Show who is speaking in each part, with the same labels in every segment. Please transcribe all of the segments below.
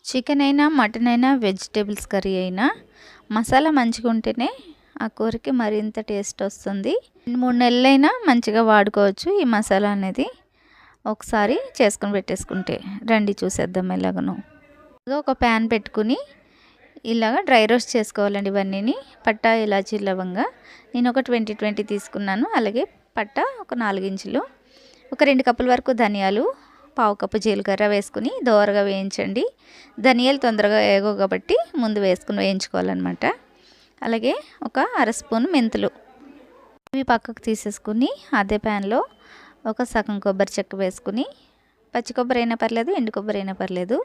Speaker 1: Chicken అయినా mutton అయినా vegetables curry అయినా మసాలా మంచిగా ఉంటేనే ఆ కూరకి మరింత టేస్ట్ వస్తుంది. 2-3 నెలలైనా మంచిగా వాడుకోవచ్చు ఈ మసాలా అనేది. ఒకసారి చేసుకొని పెట్టేసుకుంటే రండి చూసేద్దాం ఎలాగనో. ఒక ప్యాన్ పెట్టుకుని ఇలాగ డ్రై రోస్ట్ చేసుకోవాలండి ఇవన్నీని. పట్టా, ఇలాచీ, లవంగా నేను ఒక 20 తీసుకున్నాను. అలాగే పట్టా ఒక 4 ఇంచులు, ఒక 2 కప్పుల వరకు ధనియాలు, పావు కప్పు జీలకర్ర వేసుకుని దోరగా వేయించండి. ధనియాలు తొందరగా వేగవు కాబట్టి ముందు వేసుకుని వేయించుకోవాలన్నమాట. అలాగే ఒక అర స్పూన్ మెంతులు ఇవి పక్కకు తీసేసుకుని అదే ప్యాన్లో ఒక సగం కొబ్బరి చెక్క వేసుకుని, పచ్చి కొబ్బరి అయినా పర్లేదు, ఎండు కొబ్బరి అయినా పర్లేదు,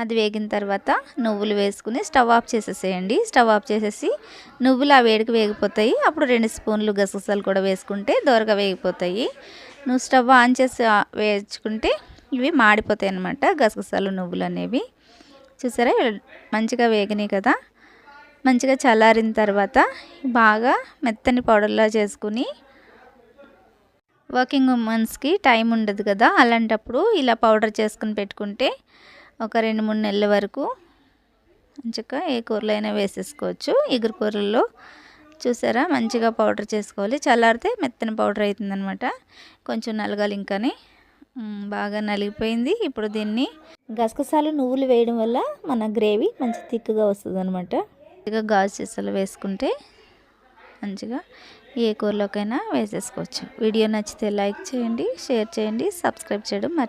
Speaker 1: అది వేగిన తర్వాత నువ్వులు వేసుకుని స్టవ్ ఆఫ్ చేసేసేయండి. స్టవ్ ఆఫ్ చేసేసి నువ్వులు ఆ వేడికి వేగిపోతాయి. అప్పుడు 2 స్పూన్లు గసగసాలు కూడా వేసుకుంటే దోరగా వేగిపోతాయి. నువ్వు స్టవ్ ఆన్ చేసి వేయించుకుంటే ఇవి మాడిపోతాయి అన్నమాట, గసగసాలు నువ్వులు అనేవి. చూసారా మంచిగా వేగినాయి కదా. మంచిగా చల్లారిన తర్వాత బాగా మెత్తని పౌడర్లా చేసుకుని, వర్కింగ్ ఉమెన్స్కి టైం ఉండదు కదా, అలాంటప్పుడు ఇలా పౌడర్ చేసుకుని పెట్టుకుంటే ఒక 2-3 నెలల వరకు మంచిగా ఏ కూరలో అయినా వేసేసుకోవచ్చు. ఇగురు కూరల్లో చూసారా మంచిగా పౌడర్ చేసుకోవాలి. చల్లారితే మెత్తని పౌడర్ అవుతుందన్నమాట. కొంచెం నలగాలి ఇంకానే. బాగా నలిగిపోయింది. ఇప్పుడు దీన్ని గసగసాలు నువ్వులు వేయడం వల్ల మన గ్రేవీ మంచి థిక్గా వస్తుంది అనమాట. మంచిగా గాజు సీసాలు వేసుకుంటే మంచిగా ఏ కూరలోకైనా వేసేసుకోవచ్చు. వీడియో నచ్చితే లైక్ చేయండి, షేర్ చేయండి, సబ్స్క్రైబ్ చేయడం మర్చిపోండి.